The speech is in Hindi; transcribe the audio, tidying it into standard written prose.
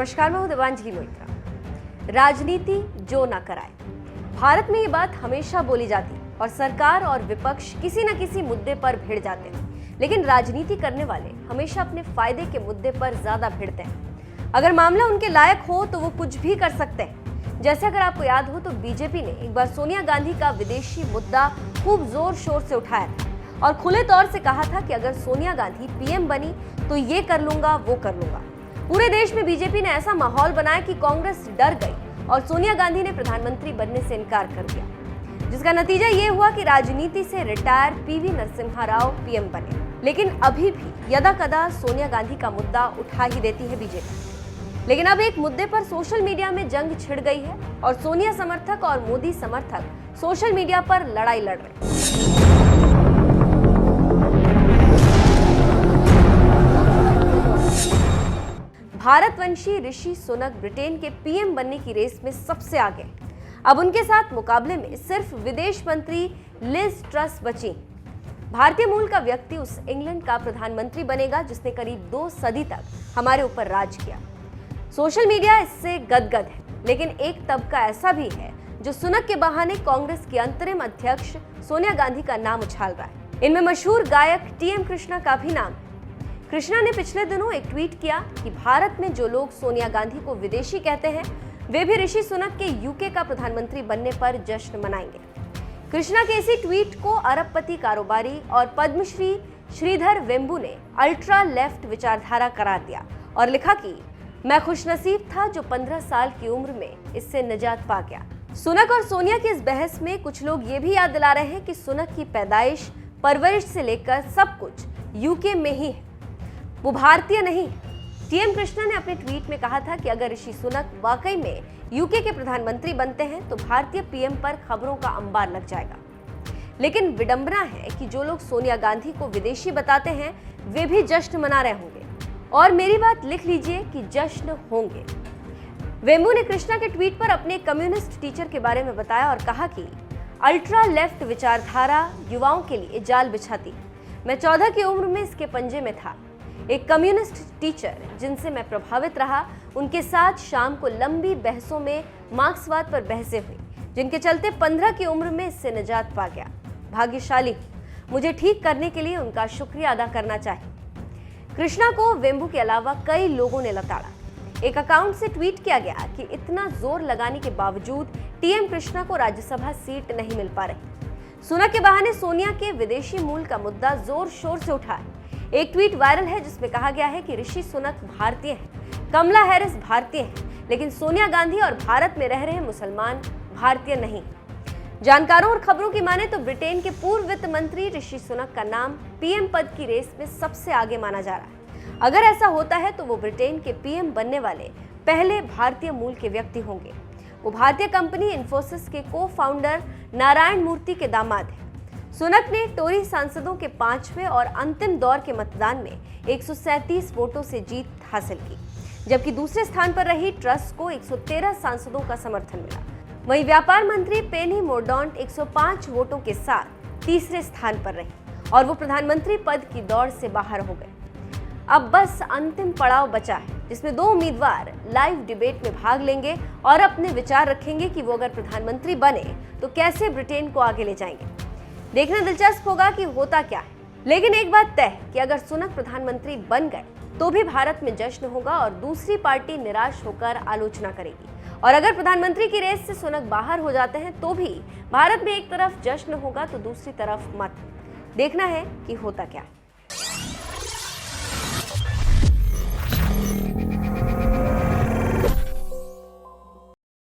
नमस्कार, मैं हूं देवांजलि मोइत्रा। राजनीति जो ना कराए, भारत में ये बात हमेशा बोली जाती और सरकार और विपक्ष किसी न किसी मुद्दे पर भिड़ जाते हैं, लेकिन राजनीति करने वाले हमेशा अपने फायदे के मुद्दे पर ज्यादा भिड़ते हैं। अगर मामला उनके लायक हो तो वो कुछ भी कर सकते हैं। जैसे अगर आपको याद हो तो बीजेपी ने एक बार सोनिया गांधी का विदेशी मुद्दा खूब जोर शोर से उठाया था और खुले तौर से कहा था कि अगर सोनिया गांधी पीएम बनी तो ये कर लूंगा, वो कर लूंगा। पूरे देश में बीजेपी ने ऐसा माहौल बनाया कि कांग्रेस डर गई और सोनिया गांधी ने प्रधानमंत्री बनने से इनकार कर दिया, जिसका नतीजा ये हुआ कि राजनीति से retire PV Narasimha Rao PM बने। लेकिन अभी भी यदा कदा सोनिया गांधी का मुद्दा उठा ही देती है बीजेपी। लेकिन अब एक मुद्दे पर सोशल मीडिया में जंग छिड़ गई है और सोनिया समर्थक और मोदी समर्थक सोशल मीडिया पर लड़ाई लड़ रहे हैं। भारतवंशी ऋषि सुनक ब्रिटेन के पीएम बनने की रेस में सबसे आगे। अब उनके साथ मुकाबले में सिर्फ विदेश मंत्री लिज ट्रस बची। भारतीय मूल का व्यक्ति उस इंग्लैंड का प्रधानमंत्री बनेगा जिसने करीब 2 सदी तक हमारे ऊपर राज किया। सोशल मीडिया इससे गदगद है, लेकिन एक तबका ऐसा भी है जो सुनक के बहाने कांग्रेस की अंतरिम अध्यक्ष सोनिया गांधी का नाम उछाल रहा है। इनमें मशहूर गायक टीएम कृष्णा का भी नाम। कृष्णा ने पिछले दिनों एक ट्वीट किया कि भारत में जो लोग सोनिया गांधी को विदेशी कहते हैं वे भी ऋषि सुनक के यूके का प्रधानमंत्री बनने पर जश्न मनाएंगे। कृष्णा के इसी ट्वीट को अरबपति कारोबारी और पद्मश्री श्रीधर वेम्बू ने अल्ट्रा लेफ्ट विचारधारा करार दिया और लिखा कि मैं खुशनसीब था जो 15 साल की उम्र में इससे निजात पा गया। सुनक और सोनिया की इस बहस में कुछ लोग ये भी याद दिला रहे हैं कि सुनक की पैदाइश, परवरिश से लेकर सब कुछ यूके में ही है, वो भारतीय नहीं। टीएम कृष्णा ने अपने ट्वीट में कहा था कि अगर ऋषि सुनक वाकई में यूके के प्रधानमंत्री बनते हैं तो भारतीय पीएम पर खबरों का अंबार लग जाएगा। लेकिन विडंबना है कि जो लोग सोनिया गांधी को विदेशी बताते हैं वे भी जश्न मना रहे होंगे, और मेरी बात लिख लीजिए कि जश्न होंगे। वेम्बू ने कृष्णा के ट्वीट पर अपने कम्युनिस्ट टीचर के बारे में बताया और कहा कि अल्ट्रा लेफ्ट विचारधारा युवाओं के लिए जाल बिछाती। मैं 14 की उम्र में इसके पंजे में था। एक कम्युनिस्ट टीचर जिनसे मैं प्रभावित रहा, उनके साथ शाम को लंबी बहसों में मार्क्सवाद पर बहसें हुई, जिनके चलते 15 की उम्र में इससे निजात पा गया। भाग्यशाली हूं, मुझे ठीक करने के लिए उनका शुक्रिया अदा करना चाहिए। कृष्णा को वेम्बू के अलावा कई लोगों ने लताड़ा। एक अकाउंट से ट्वीट किया गया कि इतना जोर लगाने के बावजूद टीएम कृष्णा को राज्यसभा सीट नहीं मिल पा रही। सुनक के बहाने सोनिया के विदेशी मूल का मुद्दा जोर शोर से उठा है। एक ट्वीट वायरल है जिसमें कहा गया है कि ऋषि सुनक भारतीय हैं, कमला हैरिस भारतीय हैं, लेकिन सोनिया गांधी और भारत में रह रहे मुसलमान भारतीय नहीं। जानकारों और खबरों की माने तो ब्रिटेन के पूर्व वित्त मंत्री ऋषि सुनक का नाम पीएम पद की रेस में सबसे आगे माना जा रहा है। अगर ऐसा होता है तो वो ब्रिटेन के पीएम बनने वाले पहले भारतीय मूल के व्यक्ति होंगे। वो भारतीय कंपनी इन्फोसिस के को फाउंडर नारायण मूर्ति के दामाद हैं। सुनक ने टोरी सांसदों के 5वें और अंतिम दौर के मतदान में 137 वोटों से जीत हासिल की, जबकि दूसरे स्थान पर रही ट्रस को 113 सांसदों का समर्थन मिला। वहीं व्यापार मंत्री पेनी मोर्डाउंट 105 वोटों के साथ तीसरे स्थान पर रही और वो प्रधानमंत्री पद की दौड़ से बाहर हो गए। अब बस अंतिम पड़ाव बचा है, जिसमें 2 उम्मीदवार लाइव डिबेट में भाग लेंगे और अपने विचार रखेंगे कि वो अगर प्रधानमंत्री बने तो कैसे ब्रिटेन को आगे ले जाएंगे। देखना दिलचस्प होगा कि होता क्या है। लेकिन एक बात तय कि अगर सुनक प्रधानमंत्री बन गए तो भी भारत में जश्न होगा और दूसरी पार्टी निराश होकर आलोचना करेगी। और अगर प्रधानमंत्री की रेस से सुनक बाहर हो जाते हैं तो भी भारत में एक तरफ जश्न होगा तो दूसरी तरफ मत। देखना है कि होता क्या है।